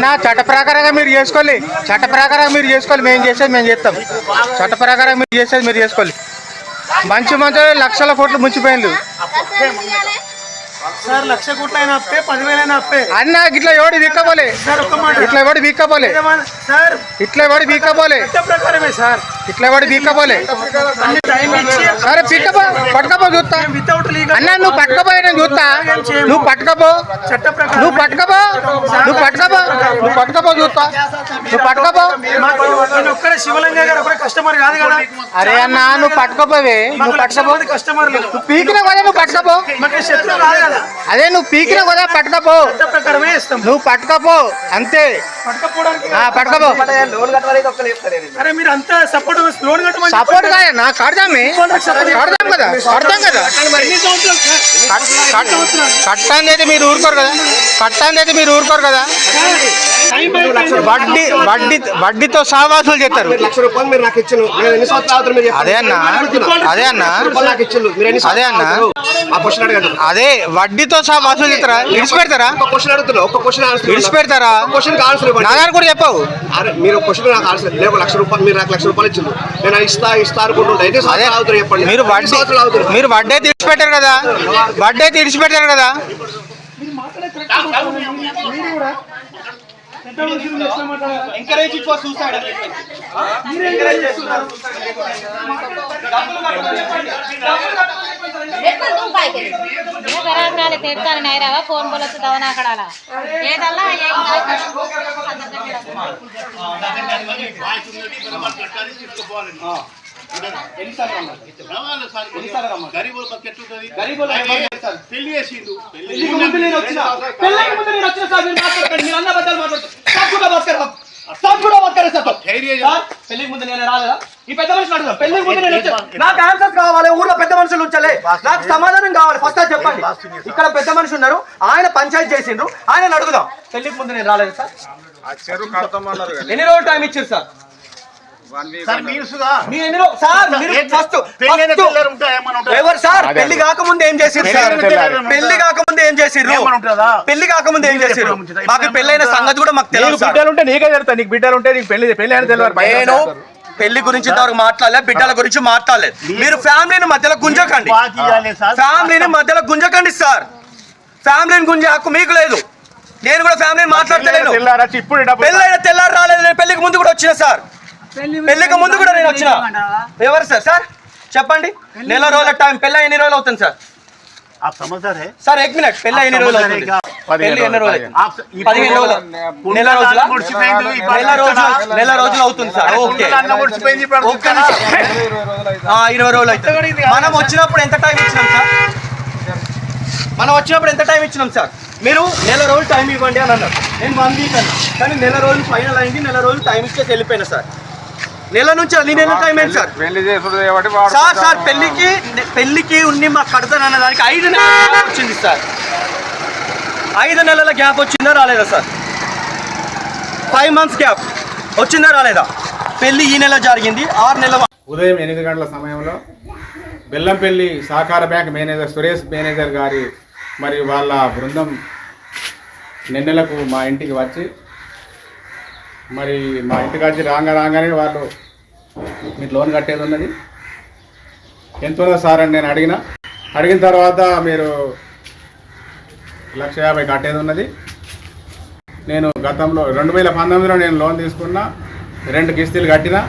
అన్న చట్ట ప్రకారంగా మీరు చేసుకోవాలి, చట్ట ప్రకారంగా మీరు చేసుకోవాలి. మేము చేసేది మేము చేస్తాం. చట్ట ప్రకారంగా మీరు చేసేది మీరు చేసుకోవాలి. మంచి మంచి లక్షల కోట్లు ముంచిపోయింది సార్. 1,00,000 కోట్లు అయినా అప్పే, 10,000 అయినా అప్పే అన్న. ఇట్లా ఎవడు వీక్కపోలే ఇట్లా ఎవడు వీక్కపోలే సార్. ఇట్లా ఎవడు వీక్కపోలే ప్రకారమే సార్. ఇట్లా ఎవడు వీక్కపోలే. సరే పిక్కపో, పట్టుకపో చూస్తా అన్న. నువ్వు పట్టుకపోయి నేను చూస్తా. నువ్వు పట్టుకపో, నువ్వు పట్టుకపో, నువ్వు పట్టుకపో, నువ్వు పట్టుకపో చూస్తా. నువ్వు పట్టుకపో. ఒక్కడే శివలింగ గారు ఒక్కడే కస్టమర్ కాదు కదా. అరే అన్న నువ్వు పట్టుకపోవే, నువ్వు పట్టుకపో. కస్టమర్లు నువ్వు పీకిన కదా, నువ్వు పట్టుకపో. శత్రువు కాదు కదా. అదే నువ్వు పీకిన కదా, పట్టుకపో. ప్రకారమే ఇస్తాం. నువ్వు పట్టుకపో అంతే. పట్టుకపో. అరే మీరు అంతా సపోర్ట్ లోన్ కట్టమని సపోర్ట్ కాదన్నా, కడదామే, కడదాం కదా, కడదాం కదా. కట్టాన్ని అయితే మీరు ఊరుకోరు కదా, కట్టాన్ని అయితే మీరు ఊరుకోరు కదా. వడ్డీతో సావాసులు చేస్తారు. అదే అన్న, అదే అన్న, అదే అన్న, అదే వడ్డీతో సావాసులు చేస్తారా? ఇడిచి పెడతారా? ఇడిచి పెడతారా? నా దాన్ని కూడా చెప్పవు. మీరు క్వశ్చన్ నాకు ఆన్సర్ లేవు. ₹1,00,000 మీరు నాకు ₹1,00,000 ఇచ్చింది, నేను ఇస్తా అనుకుంటుంటా. చెప్పండి. మీరు వడ్డీ అయితే ఇడిచి పెట్టారు కదా, వడ్డీ అయితే ఇడిచి పెట్టారు కదా. ఎంకరేజ్ ఫర్ సూసైడ్ అని फोन बोलो तो दवा ना कड़ाला ये दल्ला ये పెళ్లికి ముందు నేను రాలేదా? ఈ పెద్ద మనుషులు అడుగుదాం. పెళ్లికి ముందు నేను నాకు ఆన్సర్స్ కావాలి. ఊర్లో పెద్ద మనుషులు ఉంచాలి, నాకు సమాధానం కావాలి. ఫస్ట్ అది చెప్పండి. ఇక్కడ పెద్ద మనుషులు ఉన్నారు, ఆయన పంచాయతీ చేసిండ్రు, ఆయన అడుగుదాం. పెళ్లికి ముందు నేను రాలేదు సార్. ఎన్ని రోజులు టైం ఇచ్చారు సార్? ఎవరు సార్? పెళ్లి కాకముందు ఏం చేసిర్రు సార్? పెళ్లి కాకముందు ఏం చేసిర్రు? పెళ్లి కాకముందు ఏం చేసిర్రు? మాకు పెళ్ళైన సంగతి కూడా మాకు తెలియదు. బిడ్డలు ఉంటే నీకే తెలుస్తా. నీకు బిడ్డలు ఉంటే నీకు పెళ్లి అయినా తెలియదు. నేను పెళ్లి గురించి ఇంతవరకు మాట్లాడలేదు, బిడ్డల గురించి మాట్లాడలేదు. మీరు ఫ్యామిలీని మధ్యలో గుంజకండి, ఫ్యామిలీని మధ్యలో గుంజకండి సార్. ఫ్యామిలీని గుంజే హక్కు మీకు లేదు. నేను కూడా ఫ్యామిలీని మాట్లాడతలేను. పెళ్ళైన తెల్లారు రాలేదు, నేను పెళ్లికి ముందు కూడా వచ్చిన సార్. పెళ్లికి ముందు కూడా నేను వచ్చిన. ఎవరు సార్? సార్ చెప్పండి. నెల రోజుల టైం. పెళ్ళి ఎన్ని రోజులు అవుతుంది సార్? Sir 1 minute. పెళ్ళి ఎన్ని రోజులు అవుతుంది? పెళ్లి ఎన్ని రోజులు? 15 రోజులు. నెల రోజులు అవుతుంది సార్. ఓకే, 20 రోజులు అవుతుంది. మనం వచ్చినప్పుడు ఎంత టైం ఇచ్చినాం సార్? మనం వచ్చినప్పుడు ఎంత టైం ఇచ్చినాం సార్? మీరు నెల రోజులు టైం ఇవ్వండి అని అన్నారు. నేను 1 వీక్ అన్నా, కానీ నెల రోజులు ఫైనల్ అయింది. నెల రోజులు టైం ఇచ్చేసి వెళ్ళిపోయినా సార్. నెల నుంచి అన్ని నెలల టైం ఏంటి సార్? సార్ సార్ పెళ్లికి ఉన్ని మాకు కడతాను అన్న దానికి 5 నెలల గ్యాప్ వచ్చింది సార్. 5 నెలల గ్యాప్ వచ్చిందా రాలేదా సార్? 5 months గ్యాప్ వచ్చిందా రాలేదా? పెళ్లి ఈ నెల జరిగింది. 6 నెలల ఉదయం 8 గంటల సమయంలో బెల్లంపల్లి సహకార బ్యాంక్ మేనేజర్ సురేష్ మేనేజర్ గారి మరియు వాళ్ళ బృందం నిన్నెలకు మా ఇంటికి వచ్చి, మరి మా ఇంటికి వచ్చి రాగానే వాళ్ళు మీరు లోన్ కట్టేది ఉన్నది, ఎంత ఉన్నది సార్ అని నేను అడిగిన తర్వాత మీరు 1,50,000 కట్టేది ఉన్నది. నేను గతంలో 2019లో నేను లోన్ తీసుకున్నా, 2 కిస్తీలు కట్టినా.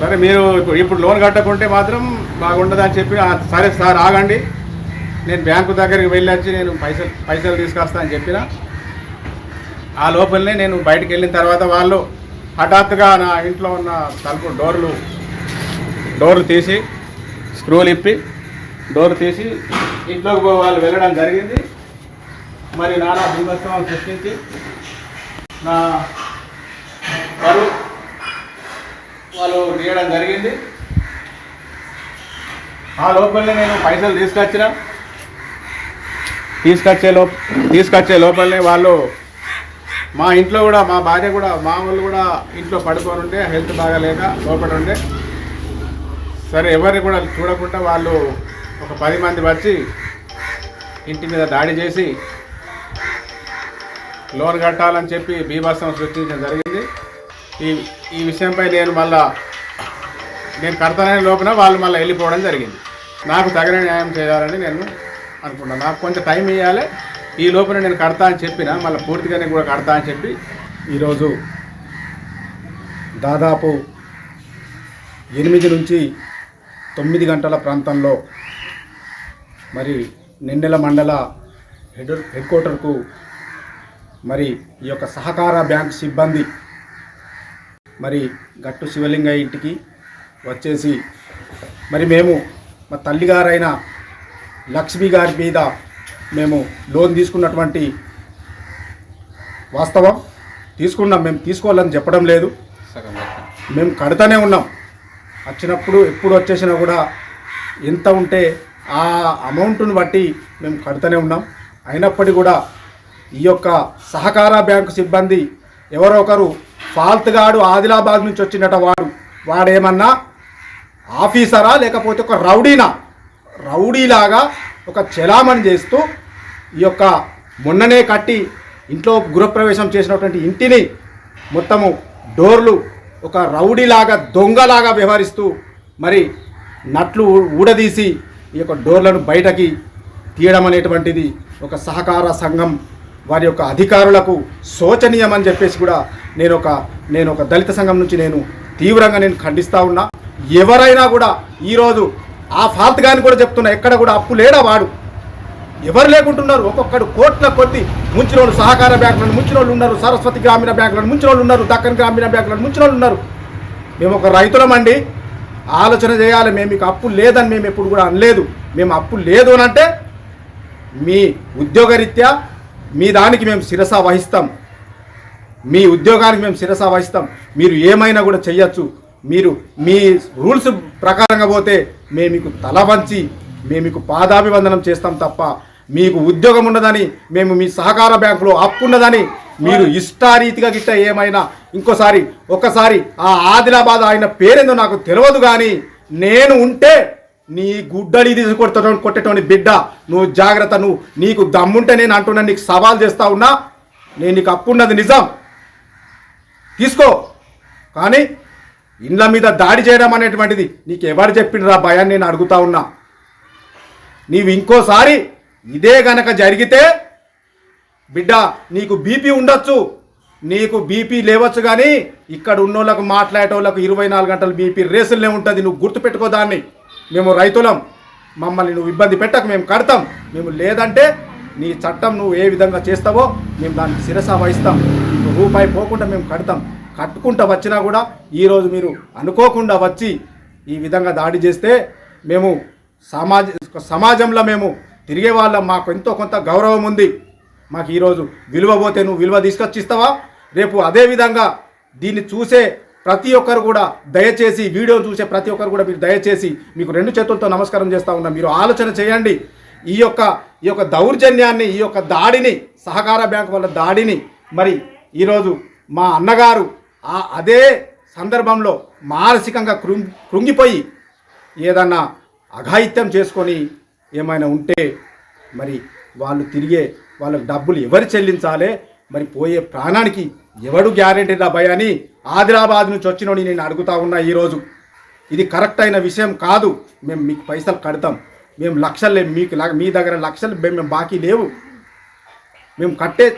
సరే మీరు ఇప్పుడు లోన్ కట్టకుంటే మాత్రం బాగుండదు అని చెప్పి, సరే సార్ ఆగండి, నేను బ్యాంకు దగ్గరికి వెళ్ళొచ్చి నేను పైసలు తీసుకొస్తా అని చెప్పిన. ఆ లోపలనే నేను బయటకు వెళ్ళిన తర్వాత వాళ్ళు హఠాత్తుగా నా ఇంట్లో ఉన్న తలుపు డోర్లు తీసి, స్క్రూలు ఇప్పి డోర్ తీసి ఇంట్లోకి వాళ్ళు వెళ్ళడం జరిగింది. మరి నానా బీభత్సవం సృష్టించి నా వారు వాళ్ళు తీయడం జరిగింది. ఆ లోపలనే నేను పైసలు తీసుకొచ్చే లోపలనే వాళ్ళు మా ఇంట్లో కూడా, మా భార్య కూడా, మా వాళ్ళు కూడా ఇంట్లో పడుకొని ఉంటే, హెల్త్ బాగాలేక లోపల ఉండే. సరే ఎవరిని కూడా చూడకుండా వాళ్ళు ఒక 10 మంది వచ్చి ఇంటి మీద దాడి చేసి లోన్ కట్టాలని చెప్పి బీభత్సం సృష్టించడం జరిగింది. ఈ విషయంపై నేను కడతానని లోపల వాళ్ళు మళ్ళీ వెళ్ళిపోవడం జరిగింది. నాకు తగిన న్యాయం చేయాలని నేను అనుకున్నాను. నాకు కొంచెం టైం ఇవ్వాలి, ఈ లోపల నేను కడతా అని చెప్పిన మళ్ళీ పూర్తిగానే కూడా కడతా అని చెప్పి ఈరోజు దాదాపు 8 నుంచి 9 గంటల ప్రాంతంలో మరి నిండెల మండల హెడ్ క్వార్టర్కు మరి ఈ యొక్క సహకార బ్యాంక్ సిబ్బంది మరి గట్టు శివలింగయ్య ఇంటికి వచ్చేసి మరి మేము మా తల్లిగారైన లక్ష్మి గారి మీద మేము లోన్ తీసుకున్నటువంటి వాస్తవం తీసుకున్నాం. మేము తీసుకోవాలని చెప్పడం లేదు, మేము కడతానే ఉన్నాం. వచ్చినప్పుడు ఎప్పుడు వచ్చేసినా కూడా ఎంత ఉంటే ఆ అమౌంట్ను బట్టి మేము కడతానే ఉన్నాం. అయినప్పటికీ కూడా ఈ యొక్క సహకార బ్యాంకు సిబ్బంది ఎవరో ఒకరు ఫాల్తుగాడు ఆదిలాబాద్ నుంచి వచ్చినట వాడేమన్నా ఆఫీసరా లేకపోతే ఒక రౌడీలాగా ఒక చెలామణి చేస్తూ ఈ యొక్క మొన్ననే కట్టి ఇంట్లో గృహప్రవేశం చేసినటువంటి ఇంటిని మొత్తము డోర్లు ఒక రౌడీలాగా దొంగలాగా వ్యవహరిస్తూ మరి నట్లు ఊడదీసి ఈ యొక్క డోర్లను బయటకి తీయడం అనేటువంటిది ఒక సహకార సంఘం వారి యొక్క అధికారులకు శోచనీయమని చెప్పేసి కూడా నేను ఒక దళిత సంఘం నుంచి నేను తీవ్రంగా ఖండిస్తూ ఉన్నా. ఎవరైనా కూడా ఈరోజు ఆ ఫాల్తుగాని కూడా చెప్తున్నా, ఎక్కడ కూడా అప్పు లేడా వాడు, ఎవరు లేకుంటున్నారు. ఒక్కొక్కడు కోట్ల కొద్ది ముంచిన వాళ్ళు సహకార బ్యాంకులను ముంచిన వాళ్ళు ఉన్నారు, సరస్వతి గ్రామీణ బ్యాంకులను ముంచిన వాళ్ళు ఉన్నారు, దక్కన్ గ్రామీణ బ్యాంకులను ముంచిన వాళ్ళు ఉన్నారు. మేము ఒక రైతులమండి, ఆలోచన చేయాలి. మేము మీకు అప్పు లేదని మేము ఎప్పుడు కూడా అనలేదు. మేము అప్పు లేదు అని అంటే మీ ఉద్యోగరీత్యా మీ దానికి మేము శిరస వహిస్తాం, మీ ఉద్యోగానికి మేము శిరస వహిస్తాం. మీరు ఏమైనా కూడా చెయ్యొచ్చు. మీరు మీ రూల్స్ ప్రకారంగా పోతే మేము మీకు తల వంచి మేము మీకు పాదాభివందనం చేస్తాం తప్ప మీకు ఉద్యోగం ఉన్నదని మేము మీ సహకార బ్యాంకులో అప్పు ఉన్నదని మీరు ఇష్టారీతిగా గిట్ట ఏమైనా ఒకసారి ఆ ఆదిలాబాద్ ఆయన పేరేందో నాకు తెలియదు, కానీ నేను ఉంటే నీ గుడ్డలి తీసి కొట్టేటోని బిడ్డ, నువ్వు జాగ్రత్త. నీకు దమ్ముంటే నేను అంటున్నా, నీకు సవాల్ చేస్తా ఉన్నా. నేను నీకు అప్పు ఉన్నది నిజం, తీసుకో. కానీ ఇండ్ల మీద దాడి చేయడం అనేటువంటిది నీకు ఎవరు చెప్పినరా భయాన్ని నేను అడుగుతా ఉన్నా. నీవు ఇంకోసారి ఇదే గనక జరిగితే బిడ్డ నీకు బీపీ ఉండొచ్చు, నీకు బీపీ లేవచ్చు, కానీ ఇక్కడ ఉన్నోళ్ళకు మాట్లాడేటోళ్ళకు 24 గంటలు బీపీ రేసులనే ఉంటుంది. నువ్వు గుర్తుపెట్టుకో దాన్ని. మేము రైతులం, మమ్మల్ని నువ్వు ఇబ్బంది పెట్టకు, మేము కడతాం. మేము లేదంటే నీ చట్టం నువ్వు ఏ విధంగా చేస్తావో మేము దానికి శిరస వహిస్తాం. రూపాయి పోకుండా మేము కడతాం. కట్టుకుంటూ వచ్చినా కూడా ఈరోజు మీరు అనుకోకుండా వచ్చి ఈ విధంగా దాడి చేస్తే మేము సమాజంలో మేము తిరిగే వాళ్ళం. మాకు ఎంతో కొంత గౌరవం ఉంది. మాకు ఈరోజు విలువ పోతే నువ్వు విలువ తీసుకొచ్చిస్తావా? రేపు అదేవిధంగా దీన్ని చూసే ప్రతి ఒక్కరు కూడా దయచేసి, వీడియో చూసే ప్రతి ఒక్కరు కూడా మీరు దయచేసి మీకు 2 చేతులతో నమస్కారం చేస్తూ ఉన్నా. మీరు ఆలోచన చేయండి. ఈ యొక్క దౌర్జన్యాన్ని, ఈ యొక్క దాడిని, సహకార బ్యాంకు వల్ల దాడిని మరి ఈరోజు మా అన్నగారు అదే సందర్భంలో మానసికంగా కృంగిపోయి ఏదన్నా అఘాయిత్యం చేసుకొని ఏమైనా ఉంటే మరి వాళ్ళకి డబ్బులు ఎవరు చెల్లించాలి? మరి పోయే ప్రాణానికి ఎవడు గ్యారెంటీ రా భయ అని ఆదిలాబాద్ నుంచి వచ్చినోని నేను అడుగుతా ఉన్నా. ఈరోజు ఇది కరెక్ట్ అయిన విషయం కాదు. మేము మీకు పైసలు కడతాం, మేము లక్షలు లేవు, మీ దగ్గర లక్షలు మేము బాకీ లేవు. మేము కట్టే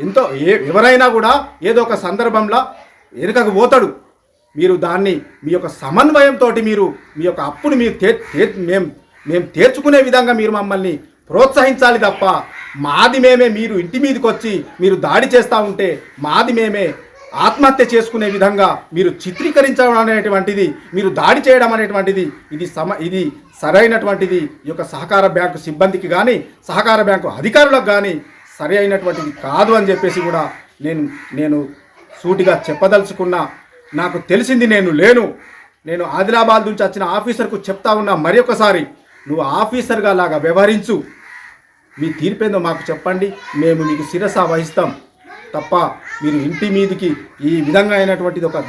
ఎంతో ఎవరైనా కూడా ఏదో ఒక సందర్భంలో వెనుకకు పోతాడు. మీరు దాన్ని మీ యొక్క సమన్వయంతో మీరు మీ యొక్క అప్పును మేము తీర్చుకునే విధంగా మీరు మమ్మల్ని ప్రోత్సహించాలి తప్ప మాది మేమే మీరు ఇంటి మీదకి వచ్చి మీరు దాడి చేస్తూ ఉంటే మాది మేమే ఆత్మహత్య చేసుకునే విధంగా మీరు చిత్రీకరించడం అనేటువంటిది, మీరు దాడి చేయడం అనేటువంటిది ఇది సరైనటువంటిది ఈ యొక్క సహకార బ్యాంకు సిబ్బందికి కానీ సహకార బ్యాంకు అధికారులకు కానీ సరి అయినటువంటిది కాదు అని చెప్పేసి కూడా నేను సూటిగా చెప్పదలుచుకున్నా. నాకు తెలిసింది నేను ఆదిలాబాద్ నుంచి వచ్చిన ఆఫీసర్కు చెప్తా ఉన్నా, మరి ఒకసారి నువ్వు ఆఫీసర్గా లాగా వ్యవహరించు. మీ తీర్పేందో మాకు చెప్పండి, మేము మీకు శిరస వహిస్తాం తప్ప మీరు ఇంటి మీదికి ఈ విధంగా అయినటువంటిది ఒక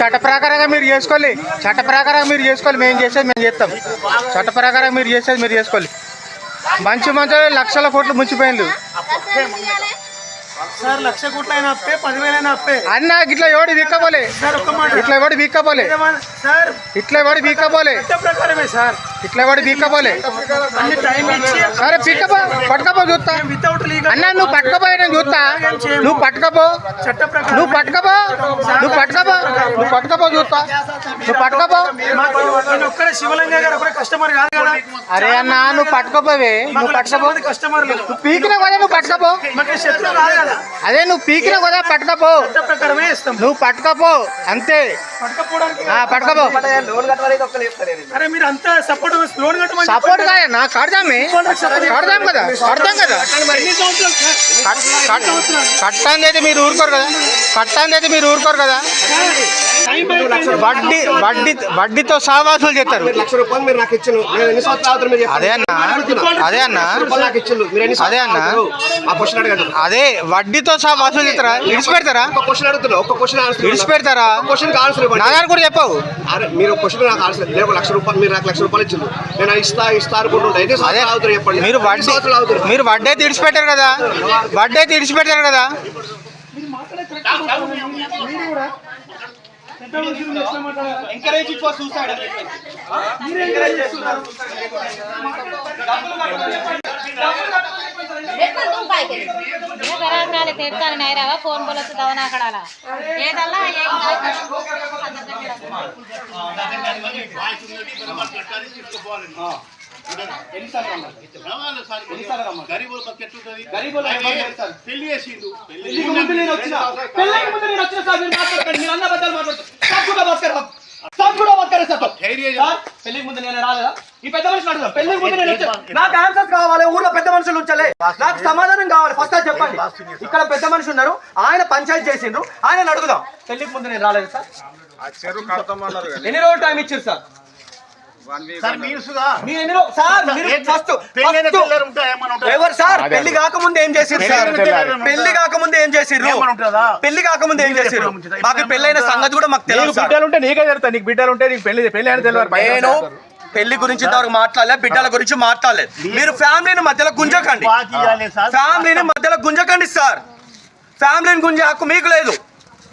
చట్ట ప్రకారంగా మీరు చేసుకోవాలి, చట్ట ప్రకారంగా మీరు చేసుకోవాలి. మేము చేసేది మేము చేస్తాం. చట్ట ప్రకారంగా మీరు చేసేది మీరు చేసుకోవాలి. మంచి మంచి లక్షల కోట్లు ముంచిపోయింది సార్. 1,00,000 కోట్లు అయినా అప్పే, 10,000 అప్పే అన్న. ఇట్లా ఎవడు వీక్కపోలే సార్. ఒక్క మాట ఇట్లా ఎవడు వీక్కపోలే సార్. ఇట్లా ఎవడు వీక్కపోలే ప్రకారమే సార్. ఇట్లా ఎవడు వీక్కపోలే. అన్ని టైం ఇచ్చి సరే పిక్కపో, పట్టుకపో చూస్తా. వితౌట్ లీగల్ అన్న నువ్వు పట్టుకపోయి నేను చూస్తా. నువ్వు పట్టుకపో, చట్ట ప్రకారం నువ్వు పట్టుకపో, నువ్వు పట్టుకపో, నువ్వు పట్టుకపో చూస్తా. నువ్వు పట్టుకపో. నేను ఒక్కడే శివలింగ గారు ఒక్కడే కస్టమర్ కాదు కదా. అరే అన్న నువ్వు పట్టుకోపోవే, నువ్వు పట్టుకపో. కస్టమర్లు నువ్వు పీకిన కదా నువ్వు పట్టుకపో. మాకు శత్రువు కాదు కదా. అదే నువ్వు పీకిన కదా పట్టుకపో. చట్ట ప్రకారమే ఇస్తాం. నువ్వు పట్టుకపో అంతే. పట్టుకపోవడానికి పట్టుకపో. అరే మీరు అంతా సపోర్ట్ లోన్ కట్టమని సపోర్ట్ కాదన్నా, కడదామే కడదాం కదా, కడదాం కదా. కట్టాంది అయితే మీరు ఊరుకోరు కదా, కట్టాంది అయితే మీరు ఊరుకోరు కదా. వడ్డీతో సహవాసులు చేస్తారు. ₹1,00,000 మీరు నాకు ఇచ్చిన నేను ఎన్ని సంవత్సరాలు అవుతారు మీరు అదే అన్న, అదే అన్న, నాకు ఇచ్చిండు. మీరు ఎన్ని అదే అన్న, ఆ క్వశ్చన్ అడగండి. అదే వడ్డీతో సహా వసూలు చేస్తారా? ఇడిచిపెడతారా? ఒక క్వశ్చన్ అడుగుతున్నా, ఒక క్వశ్చన్ ఆన్సర్ ఇడిచిపెడతారా? క్వశ్చన్ ఆన్సర్ ఇవ్వండి. నా దాన్ని కూడా చెప్పవు. అరే మీరు క్వశ్చన్ నాకు ఆన్సర్ లేదు. ₹1,00,000 మీరు నాకు ₹1,00,000 ఇచ్చిండు. నేను ఇస్తా అనుకుంటుంటా. ఎన్ని సంవత్సరాలు అవుతారు చెప్పండి. మీరు మీరు వడ్డీ అయితే ఇడిచిపెట్టారు కదా, వడ్డీ అయితే ఇడిచిపెట్టారు కదా. ఎంకరేజ్ ఫర్ సూసైడ్ తిడతాను నైరావా ఫోన్ బోలొచ్చు దవనా కడాల ఏదల్లా పెళ్లికి ముందు నేను రాలేదా? ఈ పెద్ద మనుషులు అడుగుదా? పెళ్లికి ముందు నేను వచ్చాను. నాకు ఆన్సర్స్ కావాలి. ఊర్లో పెద్ద మనుషులు ఉంచలే, నాకు సమాధానం కావాలి. ఫస్ట్ అది చెప్పండి. ఇక్కడ పెద్ద మనిషి ఉన్నారు, ఆయన పంచాయతీ చేసిండ్రు, ఆయన అడుగుదాం. పెళ్లికి ముందు నేను రాలేదు సార్. ఎన్ని రోజులు టైం ఇచ్చారు సార్? ఎవరు సార్? పెళ్లి కాకముందు ఏం చేసిర్రు సార్? పెళ్లి కాకముందు ఏం చేసిర్రు? పెళ్లి కాకముందు ఏం చేసిర్రు? మాకు పెళ్ళైన సంగతి కూడా మాకు తెలియదు. బిడ్డలు ఉంటే నీకే తెలుస్తా. నీకు బిడ్డలు ఉంటే నీకు పెళ్లి అని తెలియదు. నేను పెళ్లి గురించి ఇంతవరకు మాట్లాడలేదు, బిడ్డల గురించి మాట్లాడలేదు. మీరు ఫ్యామిలీని మధ్యలో గుంజకండి, ఫ్యామిలీని మధ్యలో గుంజకండి సార్. ఫ్యామిలీని గుంజే హక్కు మీకు లేదు.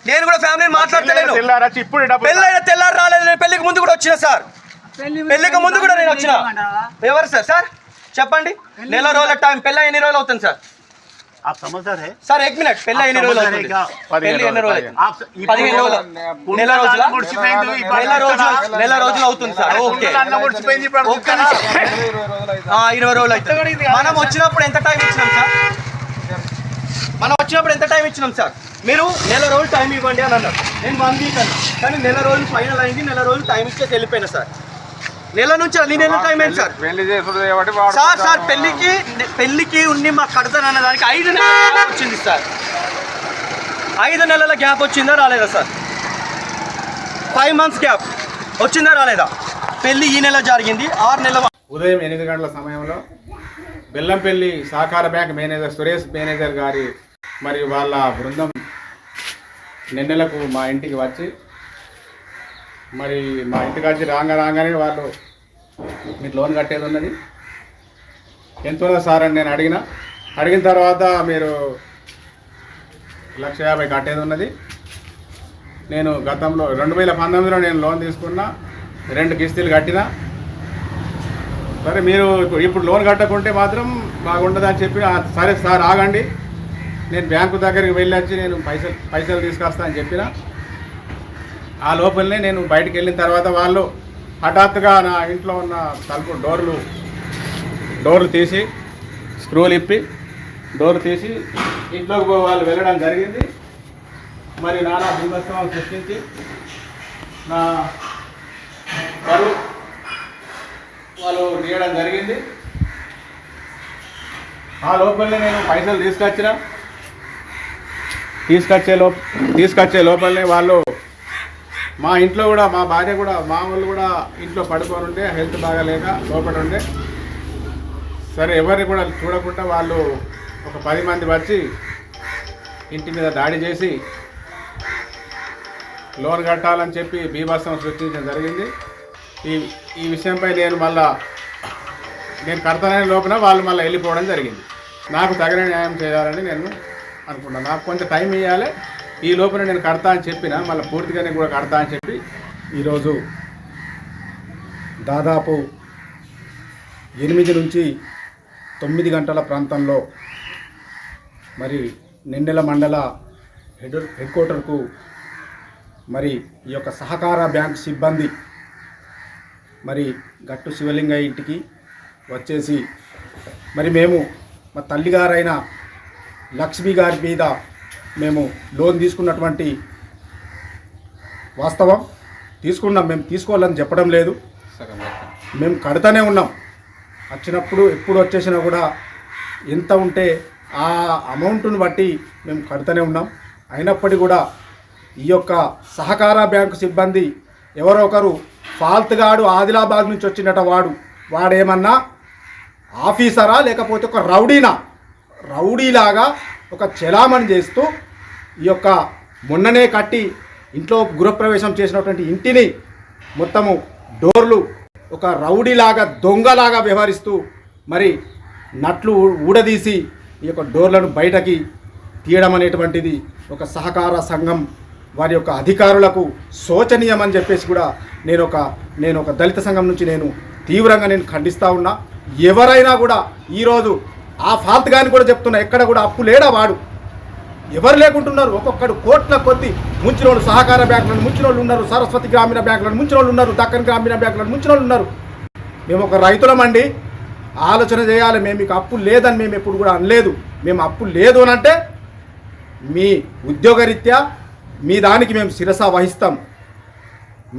నేను కూడా ఫ్యామిలీని మాట్లాడతలేను. పెళ్ళైన తెల్లారు రాలేదు, నేను పెళ్లికి ముందు కూడా వచ్చిన సార్. పెళ్లికి ముందు కూడా నేను వచ్చిన. ఎవరు సార్? సార్ చెప్పండి. నెల రోజుల టైం. పెళ్ళి ఎన్ని రోజులు అవుతుంది సార్? Sir 1 minute. పెళ్ళి ఎన్ని రోజులు అవుతుంది? పెళ్లి ఎన్ని రోజులు? 15 రోజులు. నెల రోజులు అవుతుంది సార్. ఓకే, 20 రోజులు అవుతుంది. మనం వచ్చినప్పుడు ఎంత టైం ఇచ్చినాం సార్? మనం వచ్చినప్పుడు ఎంత టైం ఇచ్చినాం సార్? మీరు నెల రోజులు టైం ఇవ్వండి అని అన్నారు. నేను 1 వీక్ అన్నా, కానీ నెల రోజులు ఫైనల్ అయింది. నెల రోజులు టైం ఇచ్చేసి వెళ్ళిపోయినా సార్. నెల నుంచి నెల టైం ఏంటి సార్? సార్ పెళ్లికి ఉండి మాకు కడతానన్న దానికి 5 నెలల గ్యాప్ వచ్చింది సార్. 5 నెలల గ్యాప్ వచ్చిందా రాలేదా సార్? 5 మంత్స్ గ్యాప్ వచ్చిందా రాలేదా? పెళ్లి ఈ నెల జరిగింది, 6 నెలల. ఉదయం 8 గంటల సమయంలో బెల్లంపల్లి సహకార బ్యాంక్ మేనేజర్ సురేష్ మేనేజర్ గారి మరియు వాళ్ళ బృందం నిన్నెలకు మా ఇంటికి వచ్చి, మరి మా ఇంటికి వచ్చి రాగానే వాళ్ళు మీరు లోన్ కట్టేది ఉన్నది ఎంత ఉన్నది సార్ అని నేను అడిగిన తర్వాత మీరు 1,50,000 కట్టేది ఉన్నది. నేను గతంలో 2019లో నేను లోన్ తీసుకున్నా, 2 కిస్తీలు కట్టినా. సరే మీరు ఇప్పుడు లోన్ కట్టకుంటే మాత్రం బాగుండదని చెప్పి, సరే సార్ ఆగండి, నేను బ్యాంకు దగ్గరికి వెళ్ళొచ్చి నేను పైసలు తీసుకొస్తా అని చెప్పిన. ఆ లోపలనే నేను బయటికి వెళ్ళిన తర్వాత వాళ్ళు హఠాత్తుగా నా ఇంట్లో ఉన్న తలుపు డోర్లు తీసి స్క్రూలు ఇప్పి డోర్ తీసి ఇంట్లోకి వాళ్ళు వెళ్ళడం జరిగింది. మరి నానా బీభత్సవం సృష్టించి నా పరువు వాళ్ళు తీయడం జరిగింది. ఆ లోపలనే నేను పైసలు తీసుకొచ్చే లోపలనే వాళ్ళు మా ఇంట్లో కూడా మా భార్య కూడా మా వాళ్ళు కూడా ఇంట్లో పడుకొని ఉంటే హెల్త్ బాగాలేక లోపల ఉండే. సరే ఎవరిని కూడా చూడకుండా వాళ్ళు ఒక 10 మంది వచ్చి ఇంటి మీద దాడి చేసి లోన్ కట్టాలని చెప్పి బీభత్సం సృష్టించడం జరిగింది. ఈ విషయంపై నేను కడతానని లోపల వాళ్ళు మళ్ళీ వెళ్ళిపోవడం జరిగింది. నాకు తగిన న్యాయం చేయాలని నేను అనుకున్నాను. నాకు కొంచెం టైం ఇవ్వాలి, ఈ లోపల నేను కడతా అని చెప్పిన మళ్ళీ పూర్తిగానే కూడా కడతా అని చెప్పి ఈరోజు దాదాపు 8 నుంచి 9 గంటల ప్రాంతంలో మరి నిండెల మండల హెడ్ క్వార్టర్కు మరి ఈ యొక్క సహకార బ్యాంక్ సిబ్బంది మరి గట్టు శివలింగయ్య ఇంటికి వచ్చేసి మరి మేము మా తల్లిగారైన లక్ష్మి గారి మీద మేము లోన్ తీసుకున్నటువంటి వాస్తవం తీసుకున్నాం. మేము తీసుకోవాలని చెప్పడం లేదు, మేము కడతానే ఉన్నాం. వచ్చినప్పుడు ఎప్పుడు వచ్చేసినా కూడా ఎంత ఉంటే ఆ అమౌంట్ను బట్టి మేము కడతానే ఉన్నాం. అయినప్పటికీ కూడా ఈ యొక్క సహకార బ్యాంకు సిబ్బంది ఎవరో ఒకరు ఫాల్తుగాడు ఆదిలాబాద్ నుంచి వచ్చినట వాడేమన్నా ఆఫీసరా లేకపోతే ఒక రౌడీలాగా ఒక చెలామణి చేస్తూ ఈ యొక్క మొన్ననే కట్టి ఇంట్లో గృహప్రవేశం చేసినటువంటి ఇంటిని మొత్తము డోర్లు ఒక రౌడీలాగా దొంగలాగా వ్యవహరిస్తూ మరి నట్లు ఊడదీసి ఈ యొక్క డోర్లను బయటకి తీయడం అనేటువంటిది ఒక సహకార సంఘం వారి యొక్క అధికారులకు శోచనీయమని చెప్పేసి కూడా నేను ఒక దళిత సంఘం నుంచి నేను తీవ్రంగా ఖండిస్తూ ఉన్నా. ఎవరైనా కూడా ఈరోజు ఆ ఫాల్తుగాని కూడా చెప్తున్నా, ఎక్కడ కూడా అప్పు లేడా వాడు, ఎవరు లేకుంటున్నారు. ఒక్కొక్కడు కోట్ల కొద్ది ముంచిన వాళ్ళు సహకార బ్యాంకులను ముంచిన వాళ్ళు ఉన్నారు, సరస్వతి గ్రామీణ బ్యాంకులను ముంచిన వాళ్ళు ఉన్నారు, దక్కన్ గ్రామీణ బ్యాంకులను ముంచిన వాళ్ళు ఉన్నారు. మేము ఒక రైతులమండి, ఆలోచన చేయాలి. మేము మీకు అప్పు లేదని మేము ఎప్పుడు కూడా అనలేదు. మేము అప్పు లేదు అని అంటే మీ ఉద్యోగరీత్యా మీ దానికి మేము శిరస వహిస్తాం,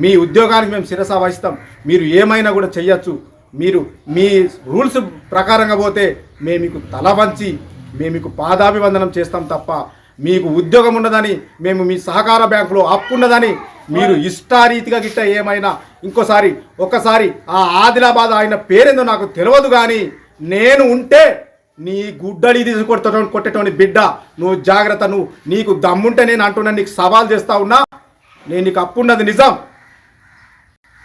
మీ ఉద్యోగానికి మేము శిరస వహిస్తాం. మీరు ఏమైనా కూడా చెయ్యొచ్చు. మీరు మీ రూల్స్ ప్రకారంగా పోతే మేము మీకు తల వంచి మేము మీకు పాదాభివందనం చేస్తాం తప్ప మీకు ఉద్యోగం ఉన్నదని మేము మీ సహకార బ్యాంకులో అప్పు ఉన్నదని మీరు ఇష్టారీతిగా గిట్ట ఏమైనా ఒక్కసారి ఆ ఆదిలాబాద్ ఆయన పేరేందో నాకు తెలియదు, కానీ నేను ఉంటే నీ గుడ్డలి కొట్టేటోని బిడ్డ నువ్వు జాగ్రత్త. నీకు దమ్ముంటే నేను అంటున్నా, నీకు సవాల్ చేస్తా ఉన్నా. నేను నీకు అప్పున్నది నిజం,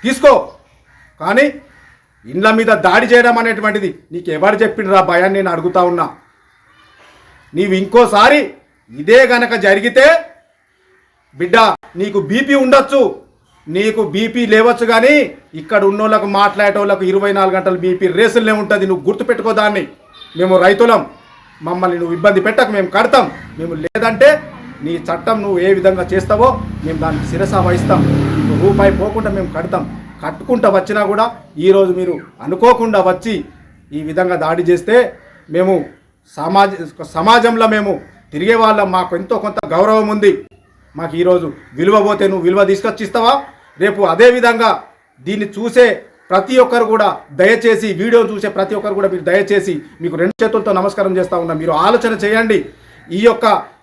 తీసుకో. కానీ ఇండ్ల మీద దాడి చేయడం అనేటువంటిది నీకు ఎవరు చెప్పిండ్రా భయాన్ని నేను అడుగుతా ఉన్నా. నీవు ఇంకోసారి ఇదే గనక జరిగితే బిడ్డ నీకు బీపీ ఉండొచ్చు, నీకు బీపీ లేవచ్చు, కానీ ఇక్కడ ఉన్నోళ్ళకు మాట్లాడేటోళ్ళకు 24 గంటలు బీపీ రేసులనే ఉంటుంది. నువ్వు గుర్తుపెట్టుకో దాన్ని. మేము రైతులం, మమ్మల్ని నువ్వు ఇబ్బంది పెట్టకు, మేము కడతాం. మేము లేదంటే నీ చట్టం నువ్వు ఏ విధంగా చేస్తావో మేము దానికి శిరస వహిస్తాం. రూపాయి పోకుండా మేము కడతాం. కట్టుకుంటూ వచ్చినా కూడా ఈరోజు మీరు అనుకోకుండా వచ్చి ఈ విధంగా దాడి చేస్తే మేము సమాజంలో మేము తిరిగే వాళ్ళం. మాకు ఎంతో కొంత గౌరవం ఉంది. మాకు ఈరోజు విలువ పోతే నువ్వు విలువ తీసుకొచ్చిస్తావా? రేపు అదే విధంగా దీన్ని చూసే ప్రతి ఒక్కరు కూడా దయచేసి, వీడియో చూసే ప్రతి ఒక్కరు కూడా మీరు దయచేసి మీకు 2 చేతులతో నమస్కారం చేస్తూ ఉన్నా. మీరు ఆలోచన చేయండి. ఈ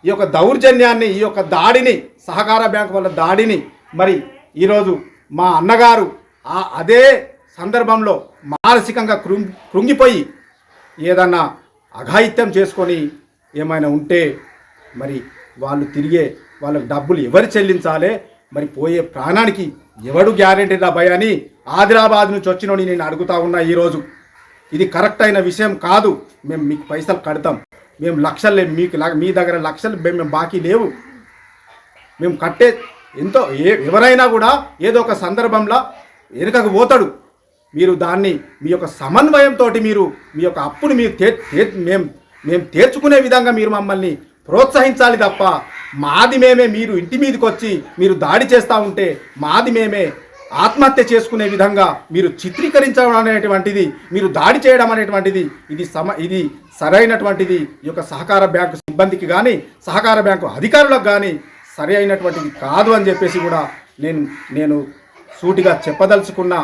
యొక్క దౌర్జన్యాన్ని, ఈ యొక్క దాడిని, సహకార బ్యాంకు వల్ల దాడిని మరి ఈరోజు మా అన్నగారు అదే సందర్భంలో మానసికంగా కృంగిపోయి ఏదన్నా అఘాయిత్యం చేసుకొని ఏమైనా ఉంటే మరి వాళ్ళకు డబ్బులు ఎవరు చెల్లించాలి? మరి పోయే ప్రాణానికి ఎవడు గ్యారెంటీ రా భయ అని ఆదిలాబాద్ నుంచి వచ్చినోని నేను అడుగుతా ఉన్నా. ఈరోజు ఇది కరెక్ట్ అయిన విషయం కాదు. మేము మీకు పైసలు కడతాం, మేము లక్షలు లేవు, మీ దగ్గర లక్షలు మేము బాకీ లేవు. మేము కట్టే ఎవరైనా కూడా ఏదో ఒక సందర్భంలో వెనుకకు పోతాడు. మీరు దాన్ని మీ యొక్క సమన్వయంతో మీరు మీ యొక్క అప్పును మేము తీర్చుకునే విధంగా మీరు మమ్మల్ని ప్రోత్సహించాలి తప్ప మాది మేమే మీరు ఇంటి మీదకి వచ్చి మీరు దాడి చేస్తూ ఉంటే మాది మేమే ఆత్మహత్య చేసుకునే విధంగా మీరు చిత్రీకరించడం అనేటువంటిది, మీరు దాడి చేయడం అనేటువంటిది ఇది సరైనటువంటిది ఈ యొక్క సహకార బ్యాంకు సిబ్బందికి కానీ సహకార బ్యాంకు అధికారులకు కానీ సరి అయినటువంటిది కాదు అని చెప్పేసి కూడా నేను సూటిగా చెప్పదలుచుకున్నా.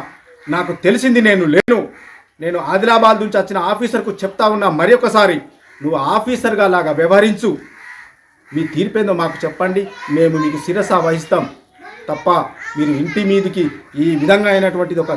నాకు తెలిసింది నేను ఆదిలాబాద్ నుంచి వచ్చిన ఆఫీసర్కు చెప్తా ఉన్నా, మరి ఒకసారి నువ్వు ఆఫీసర్గా లాగా వ్యవహరించు. మీ తీర్పేందో మాకు చెప్పండి, మేము మీకు శిరస వహిస్తాం తప్ప మీరు ఇంటి మీదికి ఈ విధంగా అయినటువంటిది ఒక